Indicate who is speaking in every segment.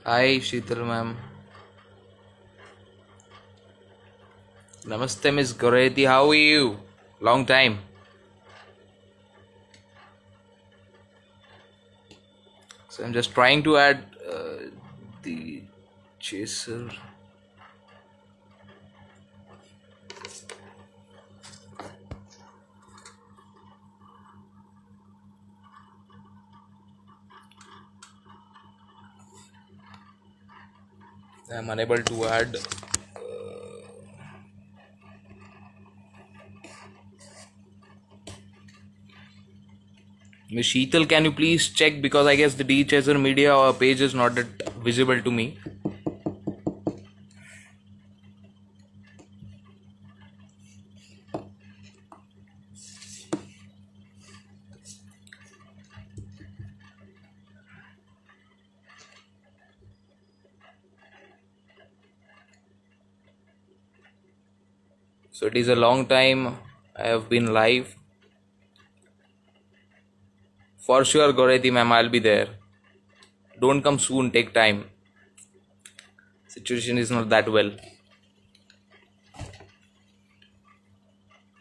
Speaker 1: Hi, Sheetal ma'am. Namaste, Miss Goreti. How are you? Long time. So I'm just trying to add the chaser. I'm unable to add. Miss Sheetal, can you please check, because I guess the D Chaser Media page is not that visible to me. So it is a long time I have been live. For sure, Goreti ma'am, I'll be there. Don't come soon, take time. Situation is not that well.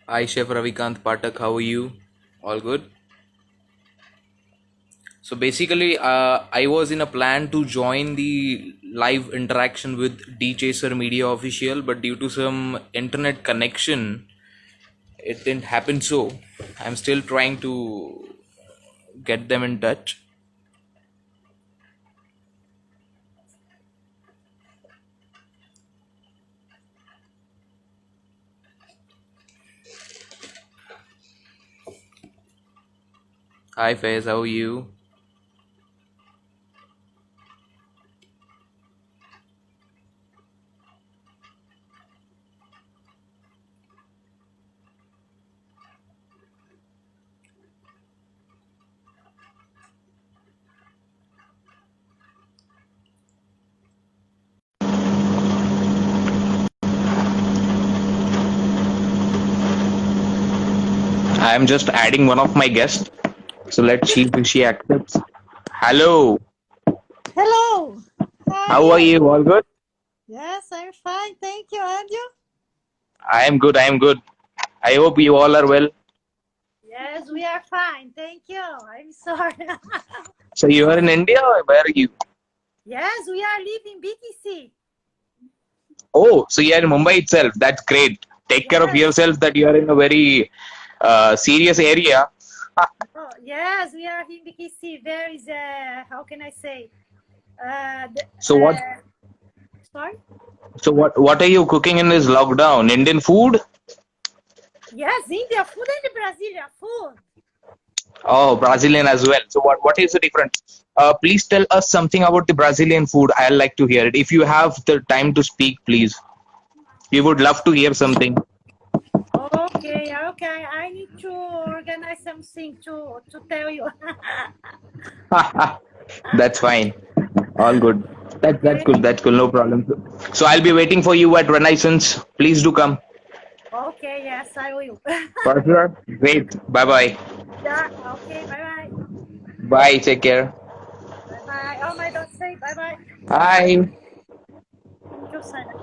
Speaker 1: Hi, Chef Ravikant Patak, how are you? All good? So basically, I was in a plan to join the live interaction with D Chaser Media Official, but due to some internet connection, it didn't happen. So I'm still trying to get them in touch. Hi, Faiz, how are you? I am just adding one of my guests. So let's see if she accepts. Hello,
Speaker 2: Hello. How
Speaker 1: how
Speaker 2: are
Speaker 1: are
Speaker 2: you?
Speaker 1: you? All good?
Speaker 2: Yes, I'm fine. Thank you. And you?
Speaker 1: I am good. I am good. I hope you all are well.
Speaker 2: Yes, we are fine. Thank you. I'm sorry.
Speaker 1: So you are in India, or where are you?
Speaker 2: Yes, we are living BTC.
Speaker 1: Oh, so you are in Mumbai itself. That's great. Take care of
Speaker 2: Yes.
Speaker 1: yourself that you are in a very serious area.
Speaker 2: Oh, yes, we are in BTC. There is a, how can I say? The,
Speaker 1: So what?
Speaker 2: sorry?
Speaker 1: So what are you cooking in this lockdown? Indian food?
Speaker 2: Yes, India food and Brazilian food.
Speaker 1: Oh, Brazilian as well. So what is the difference? Please tell us something about the Brazilian food. I'd like to hear it. If you have the time to speak, please. We would love to hear something.
Speaker 2: Okay, okay. I need to organize something to tell you.
Speaker 1: That's fine. All good. That's
Speaker 2: Okay.
Speaker 1: cool. That's cool. No problem. So I'll be waiting for you at Renaissance. Please do come.
Speaker 2: Okay, yes, I will.
Speaker 1: For sure. Great. Bye bye.
Speaker 2: Yeah, okay, bye bye.
Speaker 1: Bye. Take care.
Speaker 2: Bye bye. Oh my God, say bye bye.
Speaker 1: Hi.
Speaker 2: Thank you, Sana.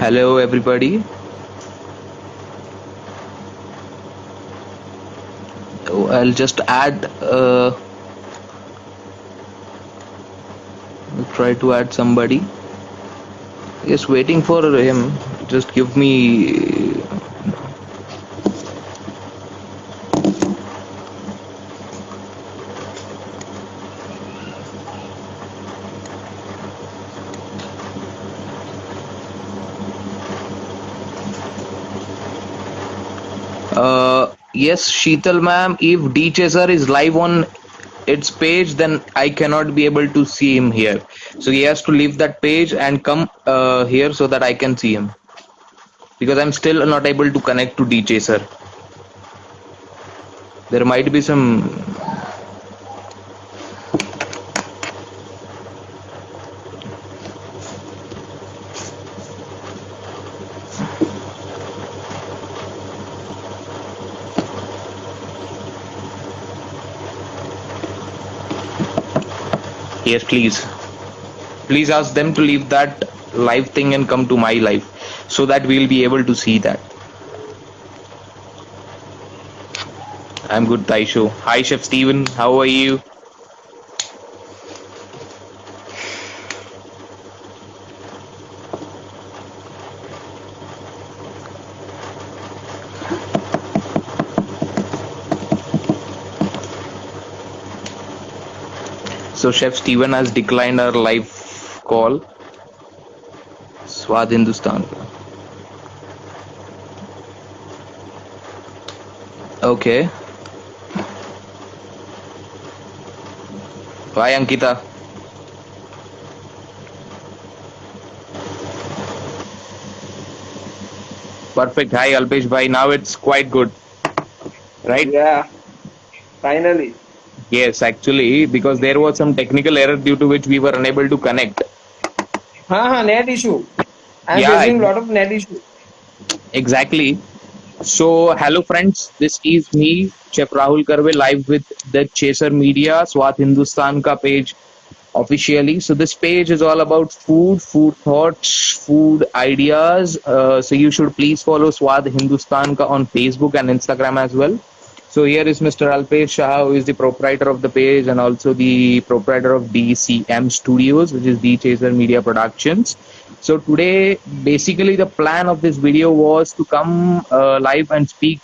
Speaker 1: Hello, everybody. Oh, I'll just add. try to add somebody. Just waiting for him. Just give me. Yes, Sheetal ma'am, if D Chaser is live on its page, then I cannot be able to see him here. So he has to leave that page and come here so that I can see him. Because I'm still not able to connect to D Chaser. There might be some. Yes, please. Please ask them to leave that live thing and come to my live so that we'll be able to see that. I'm good, Taisho. Hi, Chef Steven. How are you? So, Chef Steven has declined our live call. Swad Hindustan. Okay. Why, Ankita? Perfect. Hi, Alpesh bhai. Now it's quite good, right?
Speaker 3: Yeah, finally.
Speaker 1: Yes, actually, because there was some technical error due to which we were unable to connect.
Speaker 3: Net issue. I'm
Speaker 1: Yeah,
Speaker 3: facing a lot of net issue.
Speaker 1: exactly. So, hello friends, this is me, Chef Rahul Karve, live with the Chaser Media, Swat Hindustan ka page officially. So, this page is all about food, food thoughts, food ideas. So, you should please follow Swat Hindustan ka on Facebook and Instagram as well. So, here is Mr. Alpesh Shah, who is the proprietor of the page and also the proprietor of DCM Studios, which is D Chaser Media Productions. So today, basically, the plan of this video was to come live and speak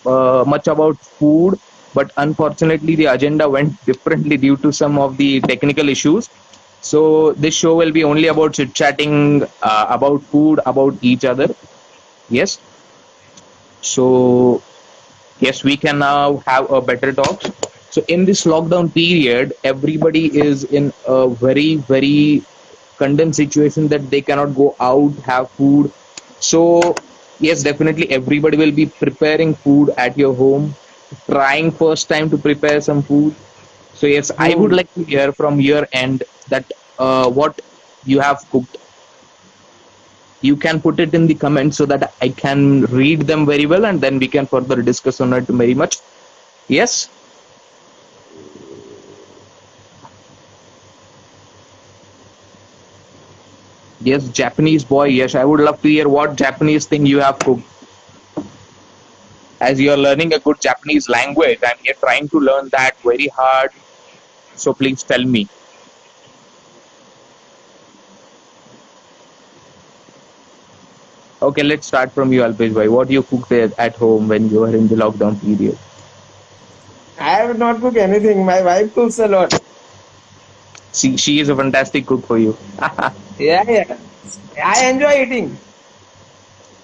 Speaker 1: much about food, but unfortunately, the agenda went differently due to some of the technical issues. So this show will be only about chit chatting about food, about each other. Yes. So yes, we can now have a better talk. So in this lockdown period, everybody is in a very, very condemned situation that they cannot go out, have food. So yes, definitely everybody will be preparing food at your home, trying first time to prepare some food. So yes, I would like to hear from your end that what you have cooked. You can put it in the comments so that I can read them very well and then we can further discuss on it very much. Yes. Yes, Japanese boy. Yes, I would love to hear what Japanese thing you have cooked. As you are learning a good Japanese language, I'm here trying to learn that very hard. So please tell me. Okay, let's start from you, Alpesh bhai. What you cooked at home when you were in the lockdown period?
Speaker 3: I have not cooked anything. My wife cooks a lot.
Speaker 1: She is a fantastic cook for you.
Speaker 3: Yeah. I enjoy eating.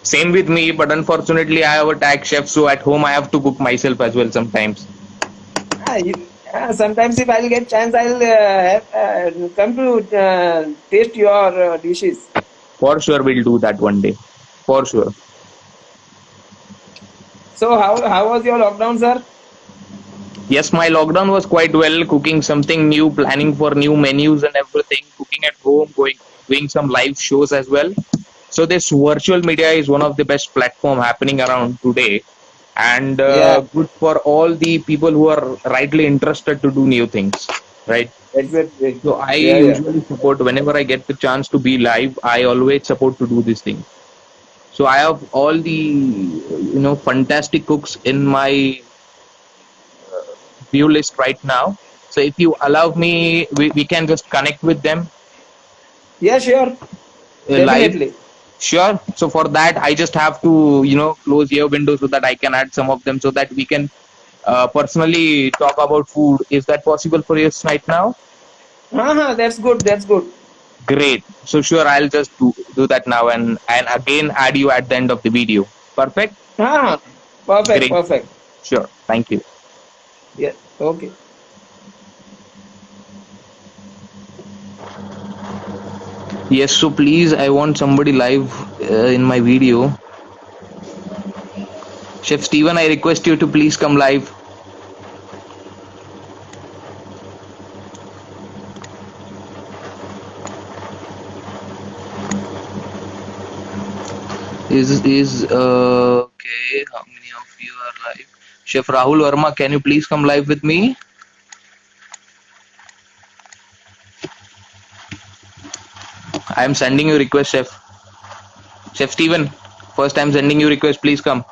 Speaker 1: Same with me, but unfortunately, I have a tag chef, so at home I have to cook myself as well sometimes.
Speaker 3: Sometimes if I'll get chance, I'll come to taste your dishes.
Speaker 1: For sure, we'll do that one day. For sure.
Speaker 3: So how was your lockdown, sir?
Speaker 1: Yes, my lockdown was quite well. Cooking something new, planning for new menus and everything. Cooking at home, doing some live shows as well. So this virtual media is one of the best platform happening around today, and good for all the people who are rightly interested to do new things, right?
Speaker 3: Exactly.
Speaker 1: So I usually support whenever I get the chance to be live. I always support to do this thing. So I have all the fantastic cooks in my view list right now. So if you allow me, we can just connect with them
Speaker 3: Yeah, sure.
Speaker 1: Live?
Speaker 3: Definitely.
Speaker 1: Sure. So for that, I just have to, close your window so that I can add some of them so that we can personally talk about food. Is that possible for you right now?
Speaker 3: That's good. That's good.
Speaker 1: Great. So sure, I'll just do that now and again add you at the end of the video. Perfect.
Speaker 3: Perfect.
Speaker 1: Great.
Speaker 3: Perfect.
Speaker 1: Sure. Thank you.
Speaker 3: Yeah. Okay.
Speaker 1: Yes. So please, I want somebody live in my video. Chef Steven, I request you to please come live. Is okay? How many of you are live? Chef Rahul Verma, can you please come live with me? I am sending you request, Chef. Chef Steven, first I'm sending you request. Please come.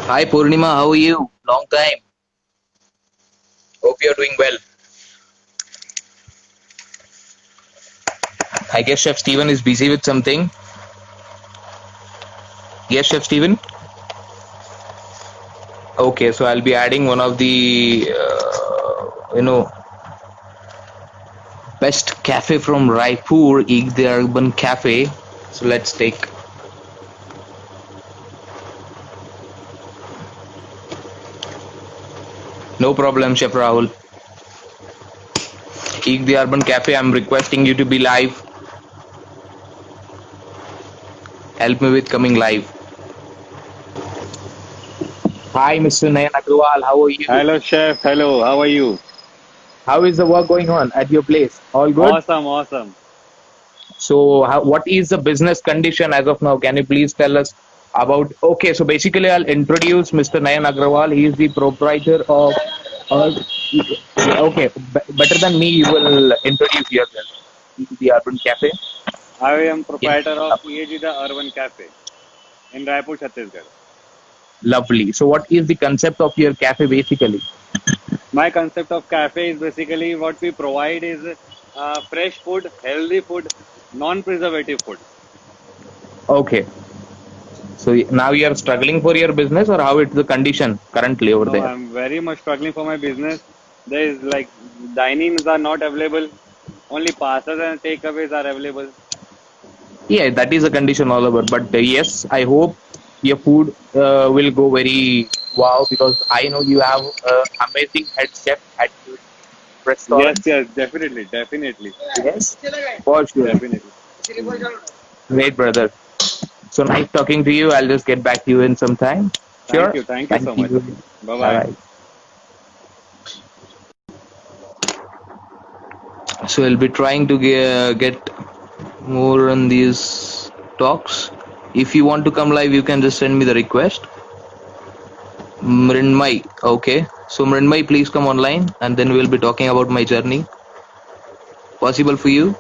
Speaker 1: Hi Purnima, how are you? Long time. Hope you're doing well. I guess Chef Steven is busy with something. Yes, Chef Steven. Okay, so I'll be adding one of the best cafe from Raipur, the Urban Cafe. So let's take. No problem, Chef Rahul. The Urban Cafe, I'm requesting you to be live. Help me with coming live. Hi, Mr. Nayan Agrawal. How are you?
Speaker 4: Hello, chef. Hello. How are you?
Speaker 1: How is the work going on at your place? All good?
Speaker 4: Awesome. Awesome.
Speaker 1: So, what is the business condition as of now? Can you please tell us about? Okay, so basically, I'll introduce Mr. Nayan Agrawal. He is the proprietor of. Uh, okay, better than me, you will introduce yourself. The Urban Cafe.
Speaker 4: I am
Speaker 1: Yes.
Speaker 4: proprietor of EAG The Urban Cafe in Raipur, Chhattisgarh.
Speaker 1: Lovely. So, what is the concept of your cafe basically?
Speaker 4: My concept of cafe is basically what we provide is fresh food, healthy food, non-preservative food.
Speaker 1: Okay. So now you are struggling for your business, or how it's the condition currently over
Speaker 4: No,
Speaker 1: there?
Speaker 4: I'm very much struggling for my business. There is like dinings are not available. Only parcels and takeaways are available.
Speaker 1: Yeah, that is a condition all over. But yes, I hope your food will go very wow because I know you have amazing head chef at your
Speaker 4: Yes,
Speaker 1: restaurant.
Speaker 4: yes, definitely, definitely,
Speaker 1: Yes, for sure.
Speaker 4: definitely.
Speaker 1: Great, brother. So nice talking to you. I'll just get back to you in some time.
Speaker 4: Thank
Speaker 1: Sure.
Speaker 4: you. Thank you
Speaker 1: Thank
Speaker 4: so much.
Speaker 1: you.
Speaker 4: Bye
Speaker 1: Bye
Speaker 4: bye.
Speaker 1: bye. So I'll be trying to get more on these talks. If you want to come live, you can just send me the request. Mrinmai, okay. So Mrinmai, please come online, and then we'll be talking about my journey. Possible for you?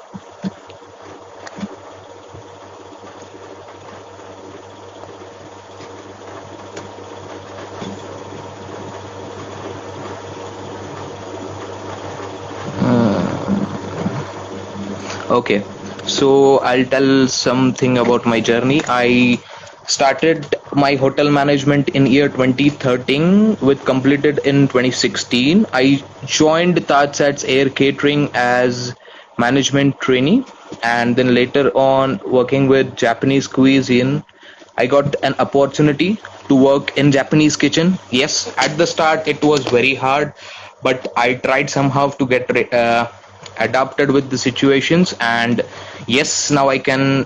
Speaker 1: Okay. So I'll tell something about my journey. I started my hotel management in year 2013 with completed in 2016. I joined TajSAT's Air Catering as management trainee, and then later on working with Japanese cuisine. I got an opportunity to work in Japanese kitchen. Yes, at the start it was very hard, but I tried somehow to get adapted with the situations, and yes, now I can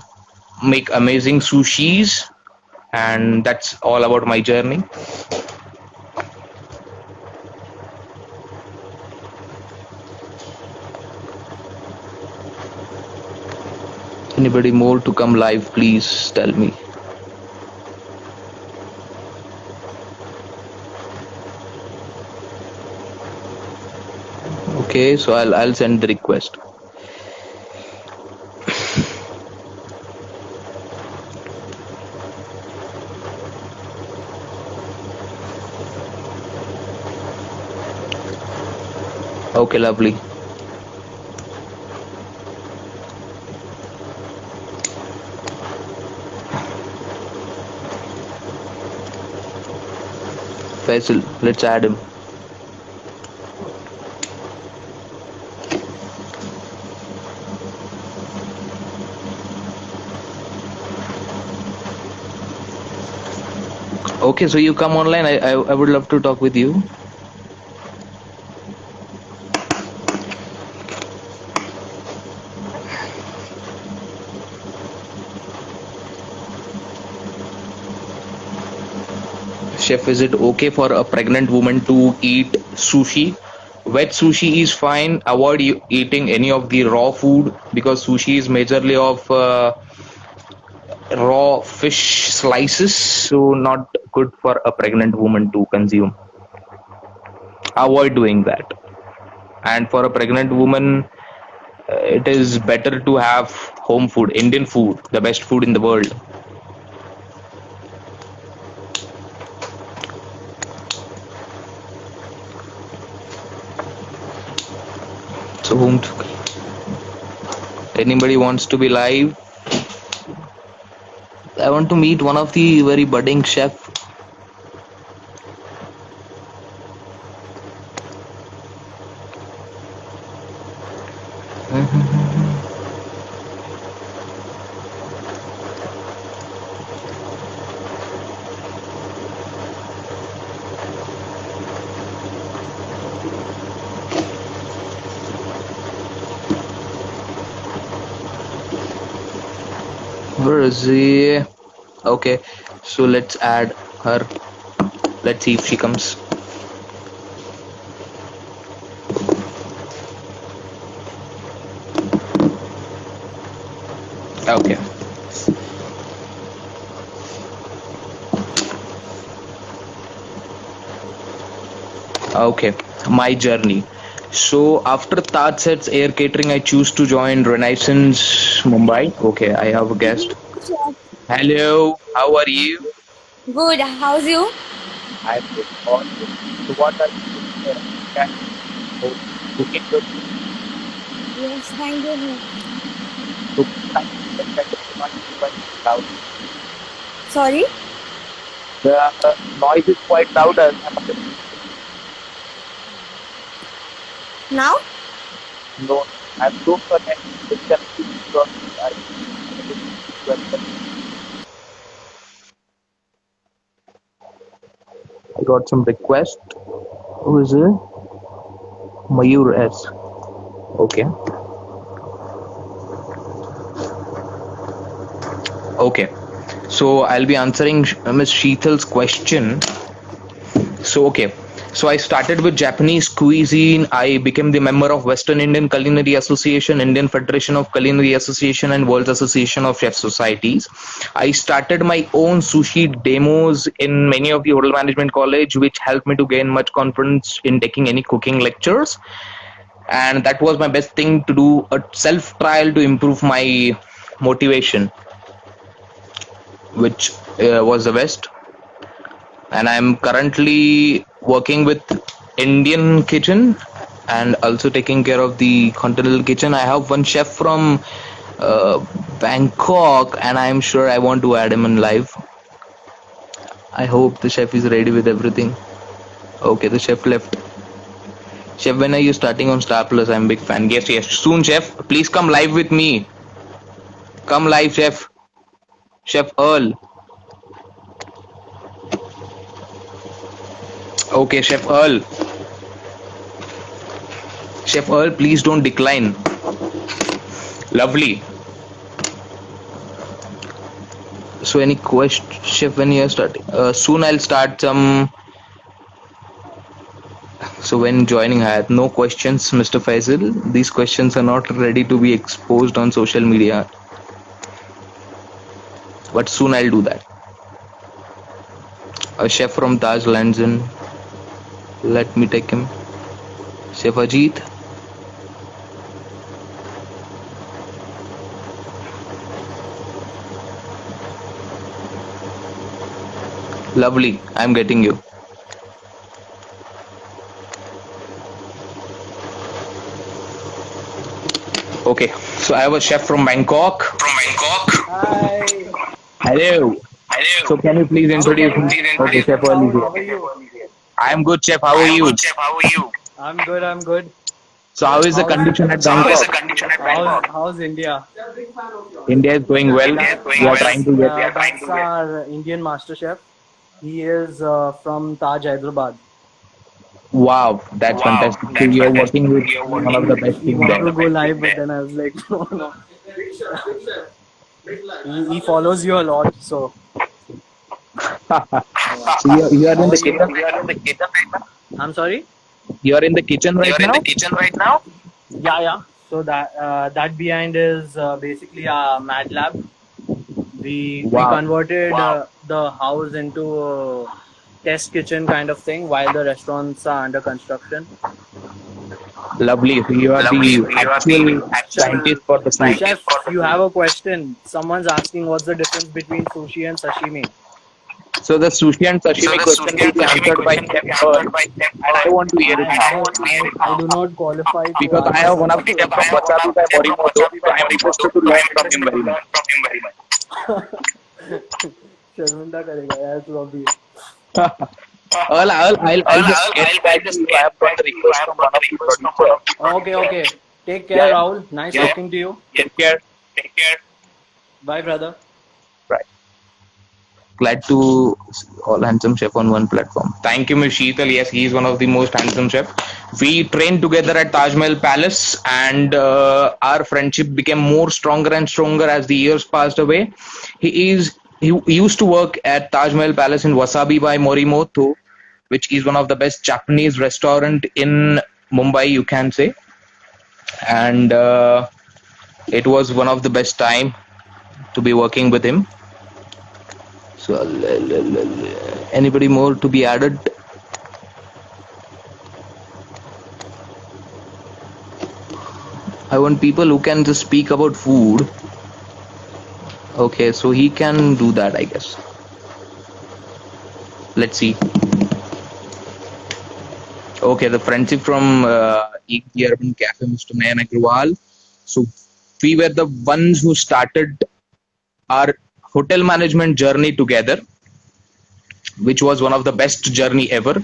Speaker 1: make amazing sushis, and that's all about my journey. Anybody more to come live, please tell me. Okay, so I'll send the request. Okay, lovely. Faisal, let's add him. Okay, so you come online. I would love to talk with you. Chef, is it okay for a pregnant woman to eat sushi? Wet sushi is fine. Avoid eating any of the raw food because sushi is majorly of raw fish slices, so not good for a pregnant woman to consume. Avoid doing that. And for a pregnant woman, it is better to have home food, Indian food, the best food in the world. So anybody wants to be live? I want to meet one of the very budding chef. Where is he? Okay, so let's add her. Let's see if she comes. Okay. Okay, my journey. So after Taj sets air catering, I choose to join Renaissance Mumbai. Okay, I have a guest. Hello, how are you?
Speaker 5: Good. How's you?
Speaker 1: I'm good. So what are you doing here? Cooking good.
Speaker 5: Yes, thank you.
Speaker 1: So kind of not quite loud.
Speaker 5: Sorry?
Speaker 1: The noise is quite loud.
Speaker 5: Now?
Speaker 1: No, I'm so connected because I got some request. Who is it? Mayur S. Okay. Okay. So I'll be answering Ms. Sheetal's question. So okay. So I started with Japanese cuisine. I became the member of Western Indian Culinary Association, Indian Federation of Culinary Association, and World Association of Chef Societies. I started my own sushi demos in many of the hotel management college, which helped me to gain much confidence in taking any cooking lectures. And that was my best thing to do, a self trial to improve my motivation, which was the best. And I'm currently working with Indian Kitchen and also taking care of the Continental Kitchen. I have one chef from Bangkok, and I'm sure I want to add him in live. I hope the chef is ready with everything. Okay, the chef left. Chef, when are you starting on Star Plus? I'm a big fan. Yes, yes. Soon, chef. Please come live with me. Come live, chef. Chef Earl. Okay, Chef Earl. Chef Earl, please don't decline. Lovely. So any question, Chef, when you're starting? Soon I'll start some. So when joining, I had no questions, Mr. Faisal. These questions are not ready to be exposed on social media. But soon I'll do that. A chef from Taj lands in. Let me take him. Chef Ajit. Lovely. I'm getting you. Okay. So I have a chef from Bangkok.
Speaker 6: Hi.
Speaker 1: Hello. So can you please
Speaker 6: How are
Speaker 1: introduce me?
Speaker 6: you?
Speaker 1: Okay, Chef Ali is
Speaker 6: How are
Speaker 1: here.
Speaker 6: you?
Speaker 1: I'm good, Chef. How are you?
Speaker 6: I'm good. I'm good.
Speaker 1: So how is the
Speaker 6: How's
Speaker 1: condition at Bangkok?
Speaker 6: how's India?
Speaker 1: India is going well. We are trying to get.
Speaker 6: That's our Indian master chef. He is from Taj, Hyderabad.
Speaker 1: Wow, that's fantastic. So you're working with one of the best
Speaker 6: He
Speaker 1: team
Speaker 6: wanted
Speaker 1: there.
Speaker 6: to go live, but then I was like, no, no. He follows you a lot, so
Speaker 1: So you're in
Speaker 6: how
Speaker 1: the
Speaker 6: are you?
Speaker 1: kitchen right now?
Speaker 6: I'm sorry.
Speaker 1: You're in the kitchen right now?
Speaker 6: Yeah. So that behind is basically a Mad Lab. We
Speaker 1: Wow,
Speaker 6: converted the house into a test kitchen kind of thing while the restaurants are under construction.
Speaker 1: lovely. So you are the actual
Speaker 6: Chef,
Speaker 1: scientist for the food.
Speaker 6: chef, you have a question. Someone's asking what's the difference between sushi and sashimi.
Speaker 1: So the sushi and sashimi question will be answered by Chef first, and I want to hear it now
Speaker 6: I do not qualify to
Speaker 1: because I have one of the chefs from Wasabi by Morimoto, so I am interested to learn from him very much.
Speaker 6: शर्मिंदा करेगा यार तू अभी.
Speaker 1: I'll just get back to you. I have got a request from one of the producers.
Speaker 6: Okay. Take care,
Speaker 1: Yeah.
Speaker 6: Rahul. Nice talking to you.
Speaker 1: Take care.
Speaker 6: Bye, brother.
Speaker 1: Right. Glad to all handsome chef on one platform. Thank you, Ms. Sheetal. Yes, he is one of the most handsome chef. We trained together at Taj Mahal Palace, and our friendship became more stronger and stronger as the years passed away. He used to work at Taj Mahal Palace in Wasabi by Morimoto, which is one of the best Japanese restaurant in Mumbai, you can say. And it was one of the best time to be working with him. So, anybody more to be added? I want people who can just speak about food. Okay, so he can do that, I guess. Let's see. Okay, the friendship from the Urban Cafe, Mr. Nayan Agrawal. So we were the ones who started our hotel management journey together, which was one of the best journey ever.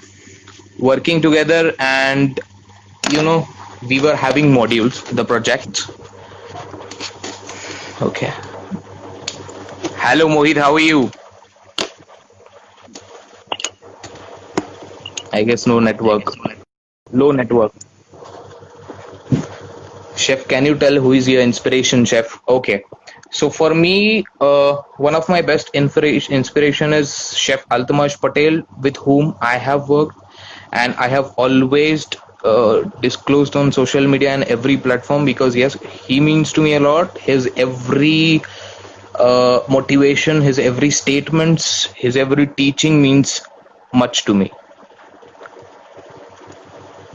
Speaker 1: Working together, and we were having modules, the projects. Okay. Hello, Mohit. How are you? I guess no network. Low network. Chef, can you tell who is your inspiration, chef? Okay. So for me, one of my best inspiration is Chef Altamash Patel, with whom I have worked, and I have always disclosed on social media and every platform, because yes, he means to me a lot. His every motivation, his every statements, his every teaching means much to me.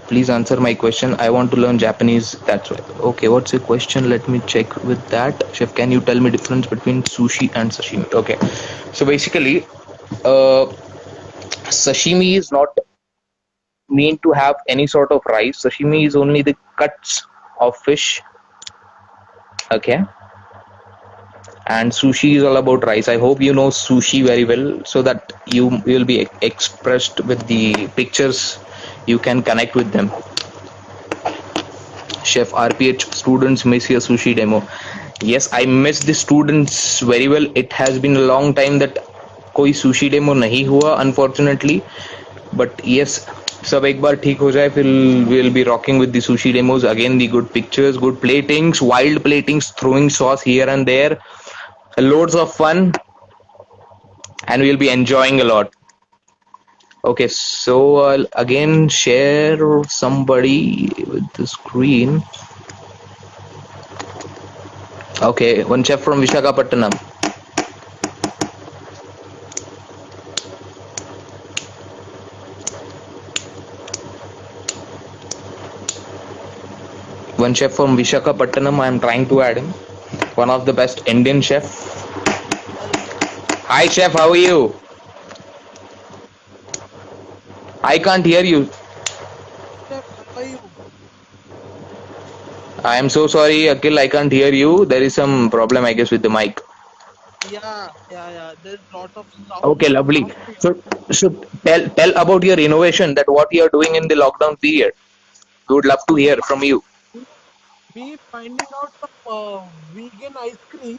Speaker 1: Please answer my question. I want to learn Japanese. That's right. Okay, what's your question? Let me check with that. Chef, can you tell me difference between sushi and sashimi? Okay. So basically, sashimi is not meant to have any sort of rice. Sashimi is only the cuts of fish. Okay. And sushi is all about rice. I hope you know sushi very well, so that you will be expressed with the pictures. You can connect with them. Chef RPH, students miss your sushi demo. Yes, I miss the students very well. It has been a long time that कोई sushi demo नहीं हुआ, unfortunately. But yes, सब एक बार ठीक हो जाए, फिर we'll be rocking with the sushi demos again. The good pictures, good platings, wild platings, throwing sauce here and there, loads of fun, and we'll be enjoying a lot. Okay, so I'll again share somebody with the screen. Okay, one chef from Visakhapatnam. One chef from Visakhapatnam, I am trying to add him. One of the best Indian chef. Hi chef, how are you? I can't hear you.
Speaker 7: Chef, how are you?
Speaker 1: I am so sorry, Akhil. I can't hear you. There is some problem, I guess, with the mic.
Speaker 7: Yeah. There's lot of
Speaker 1: Okay, lovely.
Speaker 7: sound here.
Speaker 1: So tell about your innovation, that what you are doing in the lockdown period. We would love to hear from you.
Speaker 7: Me finding out some vegan ice cream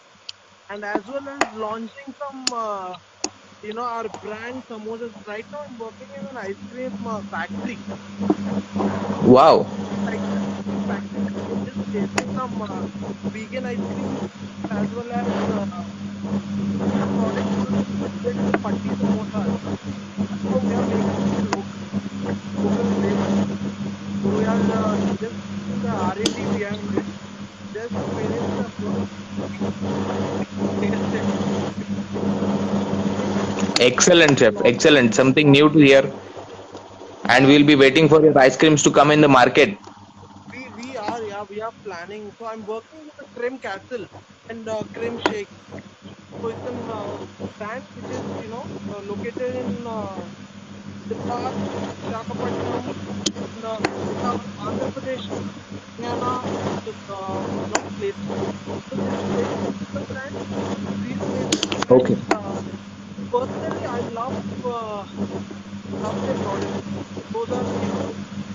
Speaker 7: and as well as launching some, our brand samosas. Right now, I'm working in an ice cream factory.
Speaker 1: Wow.
Speaker 7: Like factory, we're just tasting some vegan ice cream as well as a product called the Patti Samosas. So we are making it local flavor. So we are just putting the R&D behind it. Just finished the first taste test.
Speaker 1: Excellent, chef.
Speaker 7: Launch
Speaker 1: Excellent. Something new to hear. And we'll be waiting for your ice creams to come in the market.
Speaker 7: we are planning. So I'm working with the Cream Castle and Cream Shake. So it's an brand which is located in Hyderabad, Visakhapatnam, and in Andhra Pradesh, Haryana, and lot of places. So this is very simple brand, these places,
Speaker 1: Okay.
Speaker 7: and personally I love their products. Those are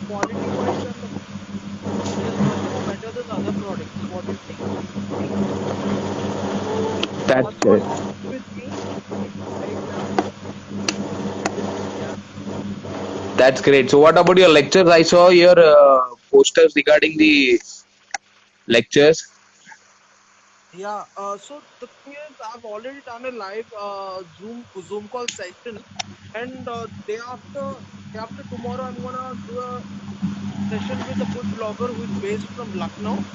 Speaker 7: quality wise and it is much more better than other products. What you think? So
Speaker 1: That's
Speaker 7: that's
Speaker 1: great.
Speaker 7: what's with me right now. Yeah.
Speaker 1: That's great. So what about your lectures? I saw your posters regarding the lectures.
Speaker 7: So the thing is, I've already done a live Zoom call session, and day after tomorrow, I'm gonna do a session with a food blogger who is based from Lucknow.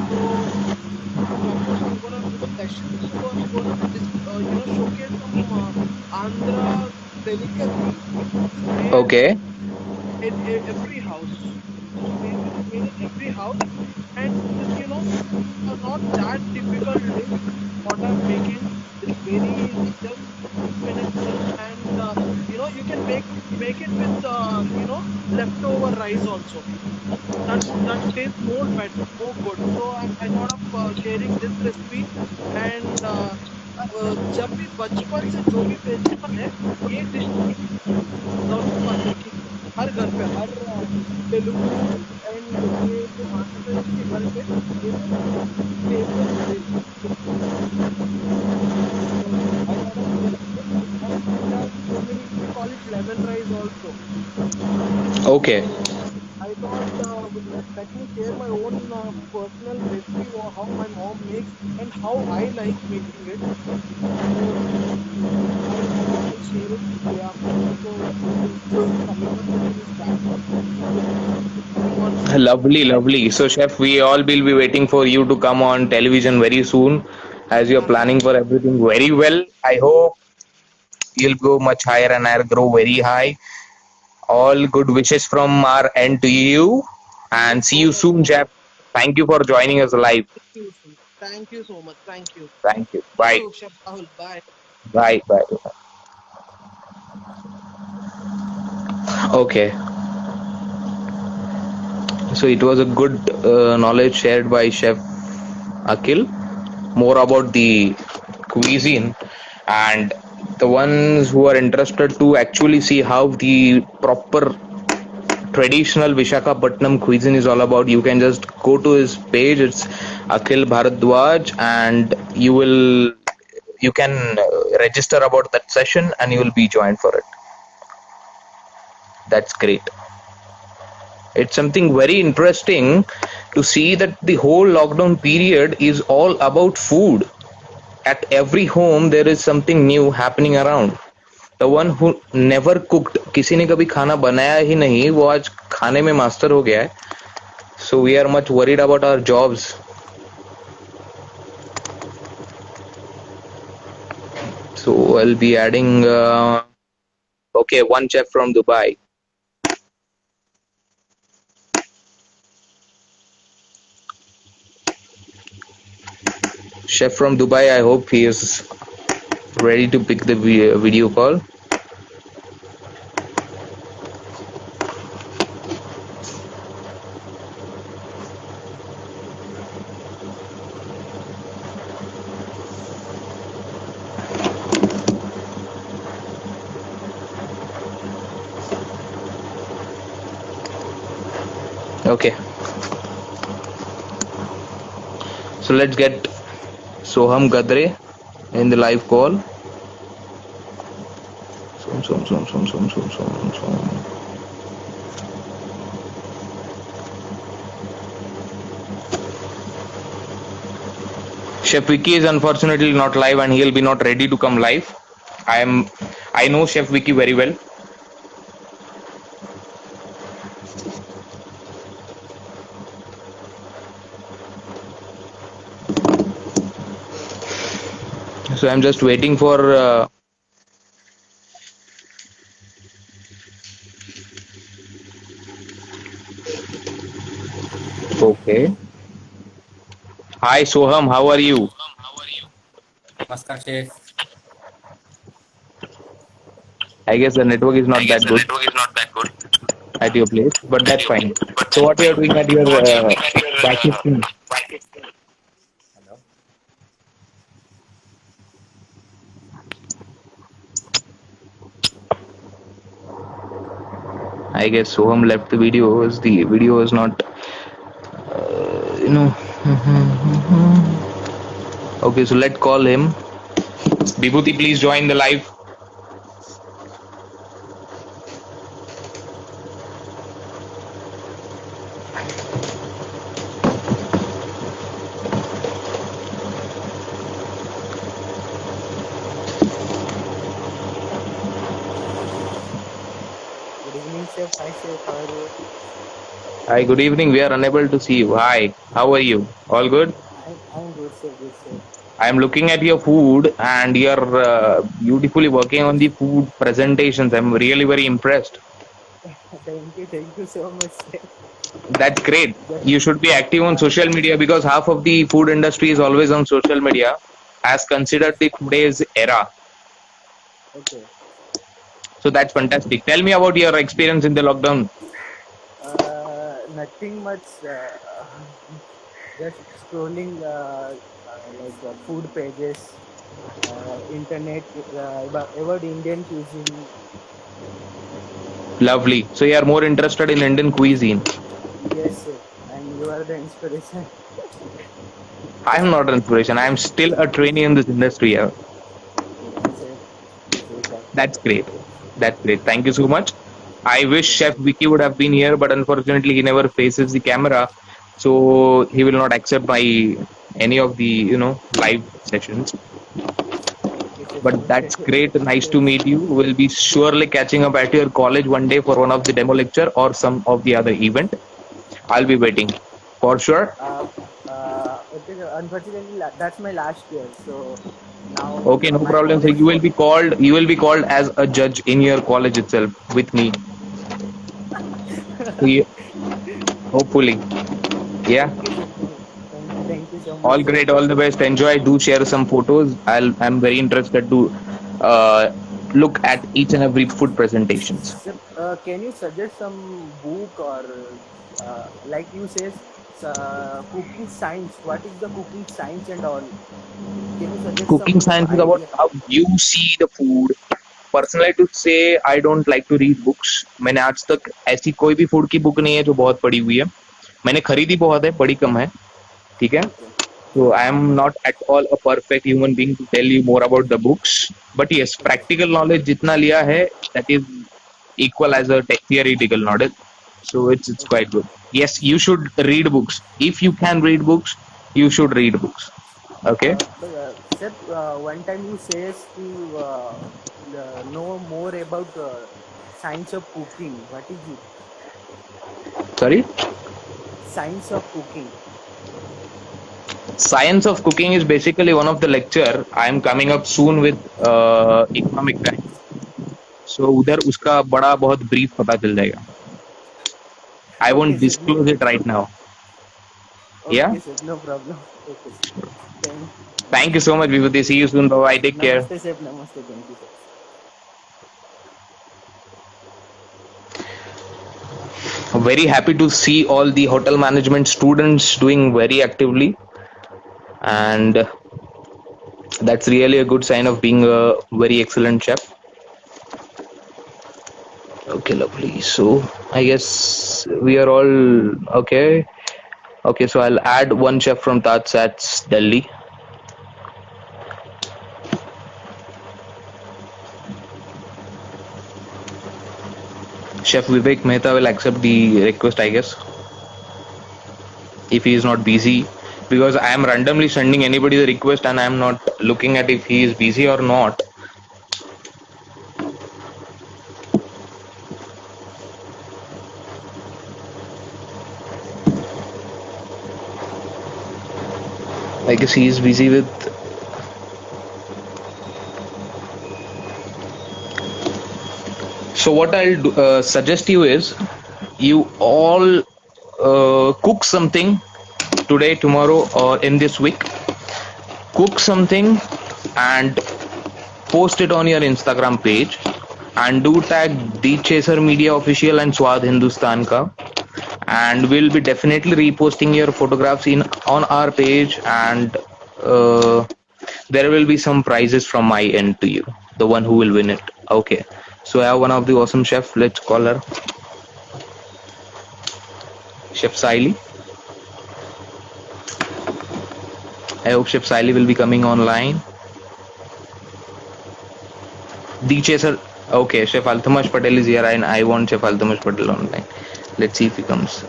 Speaker 7: So from Lucknow, so I'm gonna do the session. So I'm gonna showcase some Andhra delicacy which is made
Speaker 1: Okay.
Speaker 7: in every house. Which is made in every house, and it's not that difficult dish. What I'm making, it's very easy, just 6 minutes dish, and you can make it with leftover rice also. That tastes more better, more good. So I thought of sharing this recipe, and जब भी बचपन से जो भी festival है ये dish जरूर बनेगी हर घर पे हर तेलुगु एंड ये जो आंध्र प्रदेश के घर पे ये famous dish so I thought of sharing this and there are so many we call it lemon rice also.
Speaker 1: Okay.
Speaker 7: So I thought let me share my own personal recipe or how my mom makes and how I like making it. So I thought I'll share it day after. So this coming up with this batch coming on soon.
Speaker 1: Lovely, lovely. So, chef, we all will be waiting for you to come on television very soon, as you're
Speaker 7: Yeah.
Speaker 1: planning for everything very well. I hope you'll go much higher and I'll grow very high. All good wishes from our end to you,
Speaker 7: Thank you
Speaker 1: and see
Speaker 7: so
Speaker 1: you
Speaker 7: much.
Speaker 1: soon, chef. Thank you for joining us live.
Speaker 7: Thank you. Thank you so much. Thank you.
Speaker 1: Thank you.
Speaker 7: See
Speaker 1: Bye.
Speaker 7: you, Chef Rahul. Bye.
Speaker 1: Bye. Bye. Okay. So it was a good knowledge shared by Chef Akhil. More about the cuisine, and the ones who are interested to actually see how the proper traditional Vishakhapatnam cuisine is all about, you can just go to his page. It's Akhil Bharadwaj, and you can register about that session, and you will be joined for it. That's great. It's something very interesting to see that the whole lockdown period is all about food. At every home there is something new happening around. The one who never cooked, किसी ने कभी खाना बनाया ही नहीं, वो आज खाने में मास्टर हो गया है. So we are much worried about our jobs. So I'll be adding okay, one chef from Dubai. Chef from Dubai, I hope he is ready to pick the video call. Okay. So let's get Soham Gadre in the live call. Som. Chef Vicky is unfortunately not live and he'll be not ready to come live. I know Chef Vicky very well. So I'm just waiting for okay. Hi Soham, how are you?
Speaker 8: Namaskar, Chef.
Speaker 1: I guess the network is not that good at your place, but that's fine. So what you are doing at your vacation?
Speaker 8: Hello.
Speaker 1: I guess Soham left the video. The video is not, you know. Okay, so let's call him. Vibhuti, please join the live.
Speaker 6: Good evening, Chef. Hi, Chef. How are you?
Speaker 1: Hi, good evening. We are unable to see you. Hi, how are you? All good?
Speaker 6: I'm good, Chef. Good, Chef.
Speaker 1: I am looking at your food and you're beautifully working on the food presentations. I'm really very impressed.
Speaker 6: Thank you so much, Chef.
Speaker 1: That's great. You should be active on social media because half of the food industry is always on social media as considered the today's era.
Speaker 6: Okay.
Speaker 1: So that's fantastic. Tell me about your experience in the lockdown.
Speaker 6: Nothing much. Just scrolling food pages, internet, about Indian cuisine.
Speaker 1: Lovely. So you are more interested in Indian cuisine.
Speaker 6: Yes, Chef. And you are the inspiration.
Speaker 1: I am not an inspiration. I am still a trainee in this industry. Yeah. That's great. That's great. Thank you so much. I wish Chef Vicky would have been here, but unfortunately he never faces the camera, so he will not accept any of the live sessions. But that's great. Nice to meet you. We'll be surely catching up at your college one day for one of the demo lecture or some of the other event. I'll be waiting for sure.
Speaker 6: Okay, unfortunately, that's my last year. So now.
Speaker 1: Okay, no problem. So you will be called. You will be called as a judge in your college itself with me. Hopefully, yeah.
Speaker 6: Thank you so much.
Speaker 1: All great. All the best. Enjoy. Do share some photos. I'm very interested to look at each and every food presentations.
Speaker 6: Can you suggest some book or like you says cooking science? What is the cooking science and all? Can you suggest
Speaker 1: Cooking
Speaker 6: some
Speaker 1: science is about
Speaker 6: idea?
Speaker 1: how you see the food. Personally, to say I don't like to read books. मैंने आज तक ऐसी कोई भी food की book नहीं है जो बहुत पढ़ी हुई है. मैंने खरीदी बहुत है, पढ़ी कम है. ठीक है? So I am not at all a perfect human being to tell you more about the books. But yes, practical knowledge जितना लिया है, that is equal as a theoretical knowledge. So it's quite good. Yes, you should read books. If you can read books, you should read books. Okay.
Speaker 6: Sir, one time you says to know more about science of cooking. What is it?
Speaker 1: Sorry.
Speaker 6: Science of cooking.
Speaker 1: Science of cooking is basically one of the lecture. I am coming up soon with economic time. So उधर उसका बड़ा बहुत brief पता चल जाएगा. I won't disclose it right now.
Speaker 6: Okay,
Speaker 1: Yeah.
Speaker 6: Sir, no problem. Okay.
Speaker 1: Thank you so much, Vibhuti. See you soon. Bye. Take care.
Speaker 6: Namaste, sir. Namaste. Thank you, sir.
Speaker 1: Very happy to see all the hotel management students doing very actively, and that's really a good sign of being a very excellent chef. Okay, lovely. So I guess we are all okay. Okay, so I'll add one chef from TajSats Delhi. Chef Vivek Mehta will accept the request, I guess, if he is not busy, because I am randomly sending anybody the request and I am not looking at if he is busy or not. I guess he is busy with. So what I'll suggest you is, you all cook something today, tomorrow, or in this week. Cook something and post it on your Instagram page, and do tag The Chaser Media Official and Swad Hindustan Ka, and we'll be definitely reposting your photographs on our page, and there will be some prizes from my end to you, the one who will win it. Okay, so I have one of the awesome chef. Let's call her Chef Saili. I hope Chef Saili will be coming online. The Chaser. Okay, Chef Altamash Patel is here, and I want Chef Altamash Patel online. Let's see if he comes.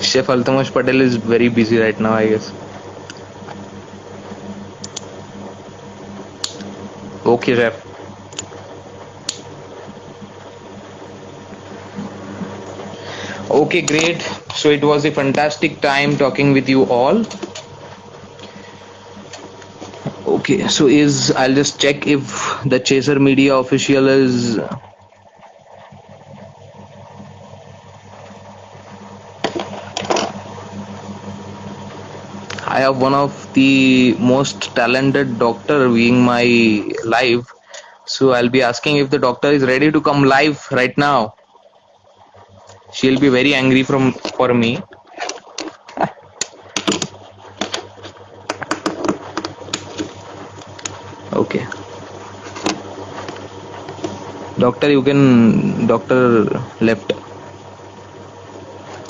Speaker 1: Chef Altamash Patel is very busy right now, I guess. Okay, Chef. Okay, great. So it was a fantastic time talking with you all. Okay, so I'll just check if the Chaser Media Official is. I have one of the most talented doctor viewing my live, so I'll be asking if the doctor is ready to come live right now. She'll be very angry for me. Okay, doctor, doctor left.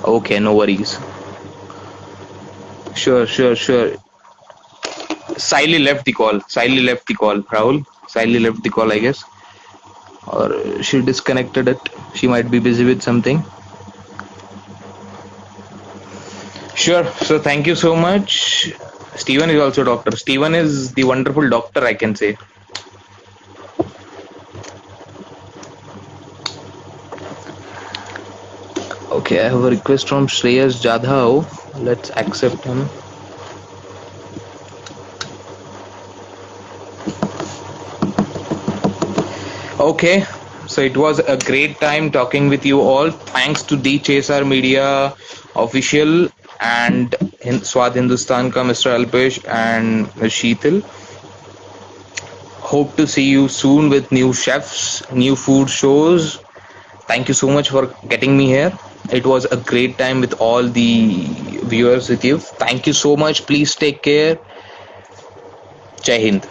Speaker 1: Okay, no worries. Sure. Saili left the call, Rahul. Saili left the call, I guess. Or she disconnected it. She might be busy with something. Sure. So thank you so much. Steven is also doctor. Steven is the wonderful doctor, I can say. Okay, I have a request from Shreyas Jadhav. Let's accept him. Okay, so it was a great time talking with you all. Thanks to The Chaser Media Official and Swad Hindustan Ka, Mr. Alpesh and Sheetal. Hope to see you soon with new chefs, new food shows. Thank you so much for getting me here. It was a great time with all the viewers with you. Thank you so much. Please take care. Jai Hind.